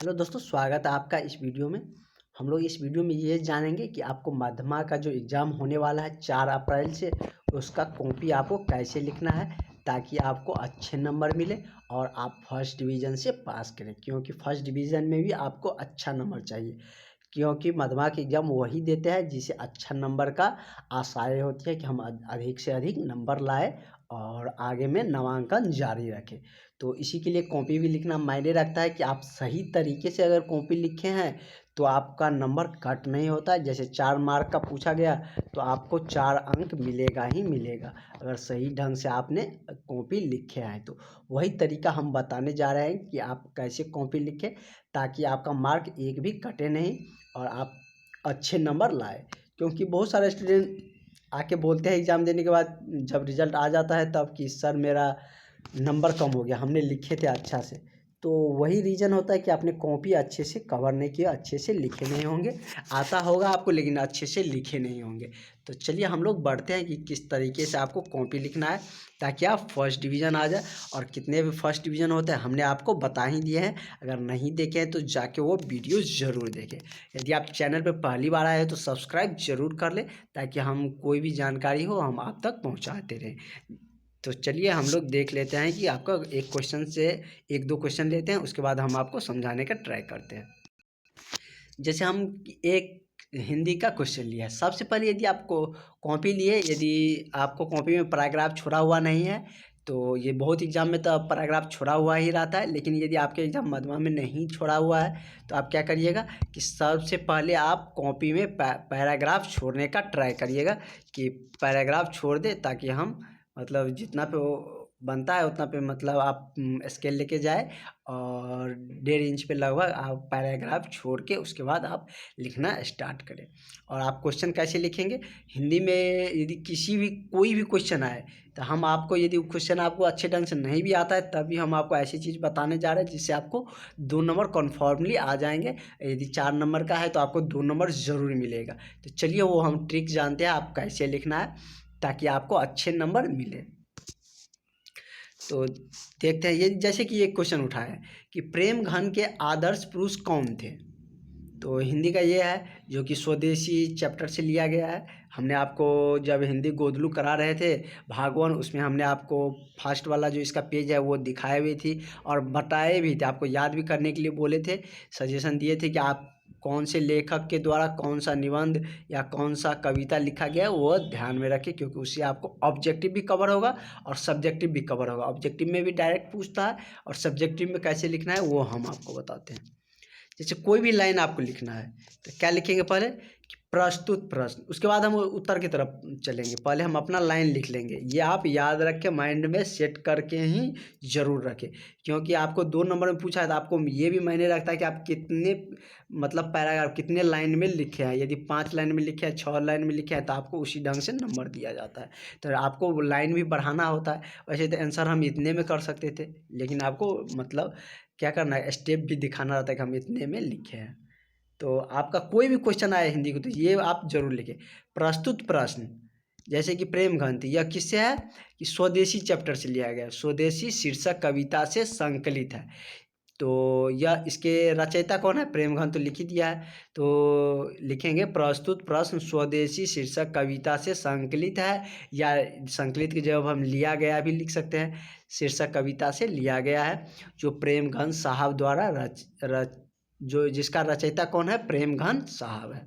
Hello दोस्तों, स्वागत है आपका इस वीडियो में। हम लोग इस वीडियो में ये जानेंगे कि आपको मध्यमा का जो एग्ज़ाम होने वाला है 4 अप्रैल से, उसका कॉपी आपको कैसे लिखना है ताकि आपको अच्छे नंबर मिले और आप फर्स्ट डिवीज़न से पास करें। क्योंकि फर्स्ट डिवीज़न में भी आपको अच्छा नंबर चाहिए, क्योंकि मध्यमा के एग्ज़ाम वही देते हैं जिसे अच्छा नंबर का आशाएं होती है कि हम अधिक से अधिक नंबर लाए और आगे में नामांकन जारी रखें। तो इसी के लिए कॉपी भी लिखना मायने रखता है कि आप सही तरीके से अगर कॉपी लिखे हैं तो आपका नंबर कट नहीं होता है। जैसे 4 मार्क का पूछा गया तो आपको 4 अंक मिलेगा ही मिलेगा, अगर सही ढंग से आपने कॉपी लिखे हैं। तो वही तरीका हम बताने जा रहे हैं कि आप कैसे कॉपी लिखें ताकि आपका मार्क एक भी कटे नहीं और आप अच्छे नंबर लाए। क्योंकि बहुत सारे स्टूडेंट आके बोलते हैं एग्ज़ाम देने के बाद, जब रिज़ल्ट आ जाता है तब, कि सर मेरा नंबर कम हो गया, हमने लिखे थे अच्छा से। तो वही रीज़न होता है कि आपने कॉपी अच्छे से कवर नहीं किया, अच्छे से लिखे नहीं होंगे। आता होगा आपको लेकिन अच्छे से लिखे नहीं होंगे। तो चलिए हम लोग बढ़ते हैं कि किस तरीके से आपको कॉपी लिखना है ताकि आप फर्स्ट डिवीज़न आ जाए। और कितने भी फर्स्ट डिवीज़न होते हैं हमने आपको बता ही दिए हैं। अगर नहीं देखे हैं तो जाके वो वीडियो ज़रूर देखें। यदि आप चैनल पर पहली बार आए हैं तो सब्सक्राइब ज़रूर कर लें ताकि हम कोई भी जानकारी हो हम आप तक पहुँचाते रहें। तो चलिए हम लोग देख लेते हैं कि आपका एक क्वेश्चन से एक दो क्वेश्चन लेते हैं, उसके बाद हम आपको समझाने का ट्राई करते हैं। जैसे हम एक हिंदी का क्वेश्चन लिया है। सबसे पहले यदि आपको कॉपी लिए, यदि आपको कॉपी में पैराग्राफ छोड़ा हुआ नहीं है तो ये बहुत एग्जाम में तो पैराग्राफ छोड़ा हुआ ही रहता है, लेकिन यदि आपके एग्जाम मध्यमा में नहीं छोड़ा हुआ है तो आप क्या करिएगा कि सबसे पहले आप कॉपी में पैराग्राफ छोड़ने का ट्राई करिएगा कि पैराग्राफ छोड़ दे, ताकि हम मतलब जितना पे वो बनता है उतना पे मतलब आप स्केल लेके जाए और 1.5 इंच पे लगभग आप पैराग्राफ छोड़ के उसके बाद आप लिखना स्टार्ट करें। और आप क्वेश्चन कैसे लिखेंगे हिंदी में, यदि किसी भी कोई भी क्वेश्चन आए तो हम आपको, यदि क्वेश्चन आपको अच्छे ढंग से नहीं भी आता है तभी हम आपको ऐसी चीज़ बताने जा रहे हैं जिससे आपको 2 नंबर कन्फर्मली आ जाएंगे। यदि 4 नंबर का है तो आपको 2 नंबर ज़रूर मिलेगा। तो चलिए वो हम ट्रिक जानते हैं आप कैसे लिखना है ताकि आपको अच्छे नंबर मिले। तो देखते हैं, ये जैसे कि एक क्वेश्चन उठा है कि प्रेम घन के आदर्श पुरुष कौन थे। तो हिंदी का ये है जो कि स्वदेशी चैप्टर से लिया गया है। हमने आपको जब हिंदी गोदलू करा रहे थे भागवन, उसमें हमने आपको फर्स्ट वाला जो इसका पेज है वो दिखाए हुई थी और बताए भी थे, आपको याद भी करने के लिए बोले थे, सजेशन दिए थे कि आप कौन से लेखक के द्वारा कौन सा निबंध या कौन सा कविता लिखा गया है वो ध्यान में रखें, क्योंकि उससे आपको ऑब्जेक्टिव भी कवर होगा और सब्जेक्टिव भी कवर होगा। ऑब्जेक्टिव में भी डायरेक्ट पूछता है और सब्जेक्टिव में कैसे लिखना है वो हम आपको बताते हैं। जैसे कोई भी लाइन आपको लिखना है तो क्या लिखेंगे पहले कि प्रस्तुत प्रश्न, उसके बाद हम उत्तर की तरफ चलेंगे। पहले हम अपना लाइन लिख लेंगे। ये आप याद रख के माइंड में सेट करके ही ज़रूर रखें, क्योंकि आपको 2 नंबर में पूछा है तो आपको ये भी मायने रखता है कि आप कितने मतलब पैराग्राफ कितने लाइन में लिखे हैं। यदि 5 लाइन में लिखे हैं, 6 लाइन में लिखे हैं तो आपको उसी ढंग से नंबर दिया जाता है। तो आपको लाइन भी बढ़ाना होता है। वैसे तो आंसर हम इतने में कर सकते थे, लेकिन आपको मतलब क्या करना है, स्टेप भी दिखाना रहता है कि हम इतने में लिखे हैं। तो आपका कोई भी क्वेश्चन आए हिंदी को तो ये आप जरूर लिखें। प्रस्तुत प्रश्न जैसे कि प्रेम घंटी, यह किससे है कि स्वदेशी चैप्टर से लिया गया है। स्वदेशी शीर्षक कविता से संकलित है। तो यह इसके रचयिता कौन है, प्रेमघन तो लिख ही दिया है। तो लिखेंगे प्रस्तुत प्रश्न स्वदेशी शीर्षक कविता से संकलित है, या संकलित की जगह हम लिया गया भी लिख सकते हैं। शीर्षक कविता से लिया गया है जो प्रेमघन साहब द्वारा जो जिसका रचयिता कौन है, प्रेमघन साहब है।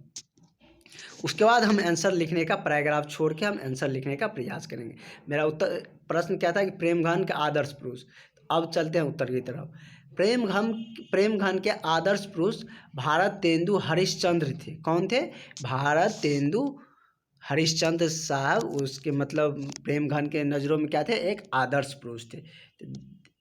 उसके बाद हम आंसर लिखने का पैराग्राफ छोड़ के हम आंसर लिखने का प्रयास करेंगे। मेरा उत्तर प्रश्न क्या था कि प्रेमघन के आदर्श पुरुष। अब चलते हैं उत्तर की तरफ। प्रेमघन के आदर्श पुरुष भारत तेंदु हरिश्चंद्र थे। कौन थे, भारत तेंदु हरिश्चंद्र साहब। उसके मतलब प्रेमघन के नज़रों में क्या थे, एक आदर्श पुरुष थे।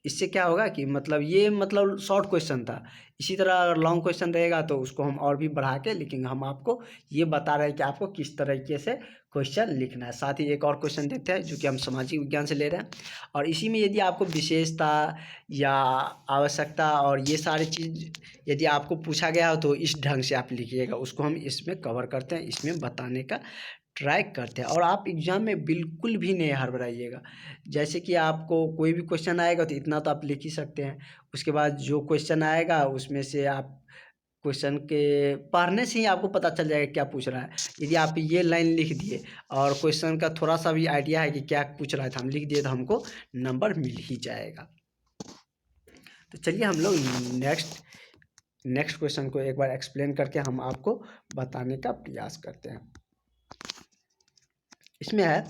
इससे क्या होगा कि मतलब ये मतलब शॉर्ट क्वेश्चन था। इसी तरह अगर लॉन्ग क्वेश्चन रहेगा तो उसको हम और भी बढ़ा के लिखेंगे। हम आपको ये बता रहे हैं कि आपको किस तरीके से क्वेश्चन लिखना है। साथ ही एक और क्वेश्चन देखते हैं जो कि हम सामाजिक विज्ञान से ले रहे हैं। और इसी में यदि आपको विशेषता या आवश्यकता और ये सारी चीज़ यदि आपको पूछा गया हो तो इस ढंग से आप लिखिएगा। उसको हम इसमें कवर करते हैं, इसमें बताने का ट्राई करते हैं। और आप एग्ज़ाम में बिल्कुल भी नहीं हड़बड़ाइएगा। जैसे कि आपको कोई भी क्वेश्चन आएगा तो इतना तो आप लिख ही सकते हैं। उसके बाद जो क्वेश्चन आएगा उसमें से आप क्वेश्चन के पढ़ने से ही आपको पता चल जाएगा क्या पूछ रहा है। यदि आप ये लाइन लिख दिए और क्वेश्चन का थोड़ा सा भी आइडिया है कि क्या पूछ रहा है तो हम लिख दिए तो हमको नंबर मिल ही जाएगा। तो चलिए हम लोग नेक्स्ट क्वेश्चन को एक बार एक्सप्लेन करके हम आपको बताने का प्रयास करते हैं। इसमें है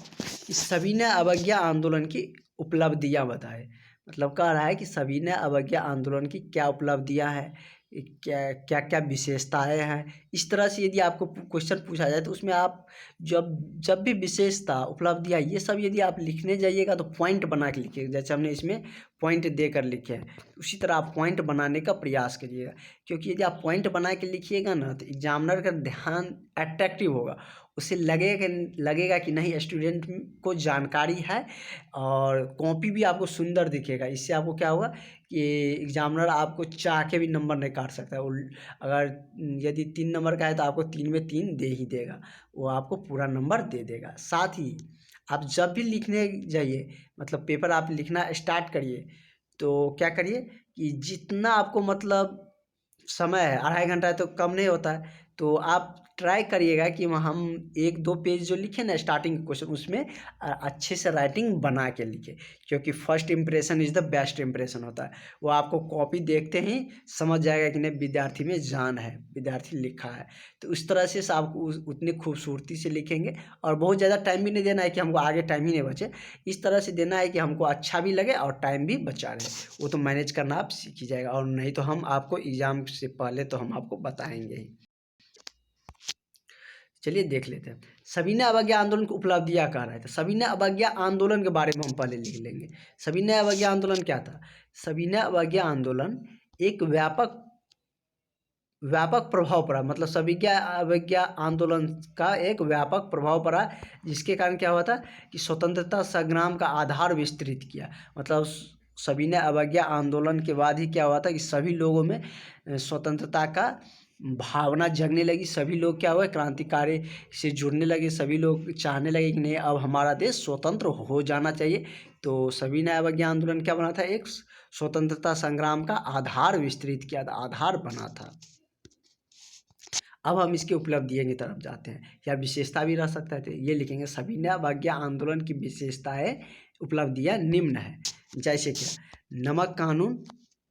कि सविनय अवज्ञा आंदोलन की उपलब्धियां बताएं। मतलब कह रहा है कि सविनय अवज्ञा आंदोलन की क्या उपलब्धियां हैं, क्या क्या क्या विशेषताएं हैं। इस तरह से यदि आपको क्वेश्चन पूछा जाए तो उसमें आप जब भी विशेषता उपलब्धियां ये सब यदि आप लिखने जाइएगा तो पॉइंट बना के लिखिएगा। जैसे हमने इसमें पॉइंट देकर लिखे हैं उसी तरह आप पॉइंट बनाने का प्रयास करिएगा। क्योंकि यदि आप पॉइंट बना के लिखिएगा ना तो एग्जामिनर का ध्यान अट्रैक्टिव होगा। उसे लगेगा कि नहीं स्टूडेंट को जानकारी है और कॉपी भी आपको सुंदर दिखेगा। इससे आपको क्या होगा कि एग्जामिनर आपको चाह के भी नंबर नहीं काट सकता है। अगर यदि 3 नंबर का है तो आपको 3 में 3 दे ही देगा, वो आपको पूरा नंबर दे देगा। साथ ही आप जब भी लिखने जाइए मतलब पेपर आप लिखना स्टार्ट करिए तो क्या करिए कि जितना आपको मतलब समय है 2.5 घंटा है तो कम नहीं होता है, तो आप ट्राई करिएगा कि हम 1-2 पेज जो लिखे ना स्टार्टिंग क्वेश्चन उसमें अच्छे से राइटिंग बना के लिखे। क्योंकि first impression is the best impression होता है। वो आपको कॉपी देखते ही समझ जाएगा कि नहीं विद्यार्थी में जान है, विद्यार्थी लिखा है। तो उस तरह से आप उतनी खूबसूरती से लिखेंगे और बहुत ज़्यादा टाइम भी नहीं देना है कि हमको आगे टाइम ही नहीं बचे। इस तरह से देना है कि हमको अच्छा भी लगे और टाइम भी बचा रहे। वो तो मैनेज करना आप सीख ही जाएगा और नहीं तो हम आपको एग्ज़ाम से पहले तो हम आपको बताएंगे ही। चलिए देख लेते हैं सविनय अवज्ञा आंदोलन की उपलब्धियां कह रहे थे। सविनय अवज्ञा आंदोलन के बारे में हम पहले लिख लेंगे। सविनय अवज्ञा आंदोलन क्या था? सविनय अवज्ञा आंदोलन एक व्यापक प्रभाव पड़ा। मतलब सविनय अवज्ञा आंदोलन का एक व्यापक प्रभाव पड़ा जिसके कारण क्या हुआ था कि स्वतंत्रता संग्राम का आधार विस्तृत किया। मतलब सविनय अवज्ञा आंदोलन के बाद ही क्या हुआ था कि सभी लोगों में स्वतंत्रता का भावना जगने लगी। सभी लोग क्या हुआ क्रांतिकारी से जुड़ने लगे। सभी लोग चाहने लगे कि नहीं अब हमारा देश स्वतंत्र हो जाना चाहिए। तो सविनय अवज्ञा आंदोलन क्या बना था? एक स्वतंत्रता संग्राम का आधार विस्तृत किया था, आधार बना था। अब हम इसकी उपलब्धियों की तरफ जाते हैं या विशेषता भी रह सकता है तो ये लिखेंगे सविनय अवज्ञा आंदोलन की विशेषताएं उपलब्धियां निम्न है। जैसे क्या? नमक कानून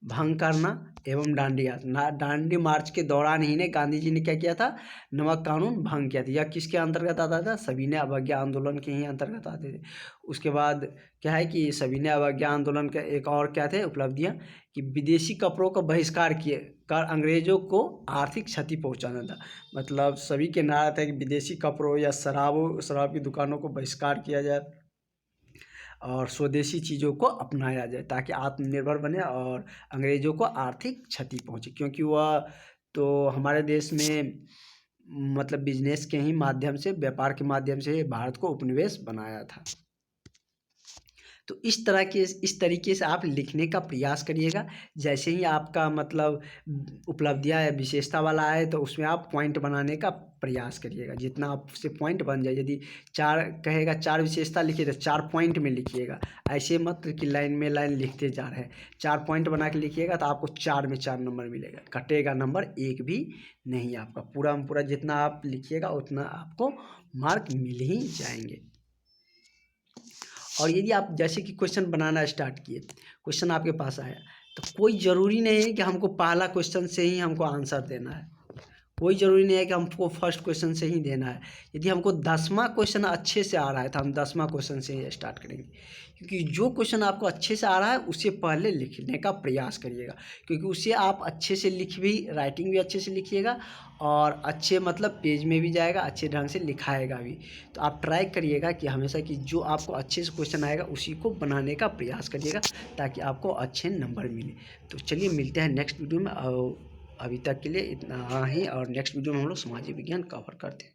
भंग करना एवं दांडी मार्च के दौरान ही ने गांधी जी ने क्या किया था? नमक कानून भंग किया था। यह किसके अंतर्गत आता था? सविनय अवज्ञा आंदोलन के ही अंतर्गत आते थे। उसके बाद क्या है कि सविनय अवज्ञा आंदोलन का एक और क्या थे उपलब्धियां कि विदेशी कपड़ों का बहिष्कार किए कर अंग्रेजों को आर्थिक क्षति पहुंचाना था। मतलब सभी के नारा था कि विदेशी कपड़ों या शराब की दुकानों को बहिष्कार किया जाए और स्वदेशी चीज़ों को अपनाया जाए ताकि आत्मनिर्भर बने और अंग्रेज़ों को आर्थिक क्षति पहुँचे। क्योंकि वह तो हमारे देश में मतलब बिजनेस के ही माध्यम से, व्यापार के माध्यम से भारत को उपनिवेश बनाया था। तो इस तरीके से आप लिखने का प्रयास करिएगा। जैसे ही आपका मतलब उपलब्धियाँ या विशेषता वाला आए तो उसमें आप पॉइंट बनाने का प्रयास करिएगा। जितना आपसे पॉइंट बन जाए, यदि 4 कहेगा 4 विशेषता लिखिए तो 4 पॉइंट में लिखिएगा। ऐसे मत कि लाइन में लाइन लिखते जा रहे हैं। 4 पॉइंट बना के लिखिएगा तो आपको 4 में 4 नंबर मिलेगा, कटेगा नंबर एक भी नहीं आपका। पूरा जितना आप लिखिएगा उतना आपको मार्क मिल ही जाएंगे। और यदि आप जैसे कि क्वेश्चन बनाना स्टार्ट किए, क्वेश्चन आपके पास आया तो कोई ज़रूरी नहीं है कि हमको पहला क्वेश्चन से ही हमको आंसर देना है। कोई ज़रूरी नहीं है कि हमको फर्स्ट क्वेश्चन से ही देना है। यदि हमको 10वां क्वेश्चन अच्छे से आ रहा है तो हम 10वां क्वेश्चन से ही स्टार्ट करेंगे। क्योंकि जो क्वेश्चन आपको अच्छे से आ रहा है उसे पहले लिखने का प्रयास करिएगा। क्योंकि उसे आप अच्छे से राइटिंग भी अच्छे से लिखिएगा और अच्छे मतलब पेज में भी जाएगा, अच्छे ढंग से लिखाएगा भी। तो आप ट्राई करिएगा कि हमेशा कि जो आपको अच्छे से क्वेश्चन आएगा उसी को बनाने का प्रयास करिएगा ताकि आपको अच्छे नंबर मिले। तो चलिए मिलते हैं नेक्स्ट वीडियो में। और अभी तक के लिए इतना ही और नेक्स्ट वीडियो में हम लोग सामाजिक विज्ञान कवर करते हैं।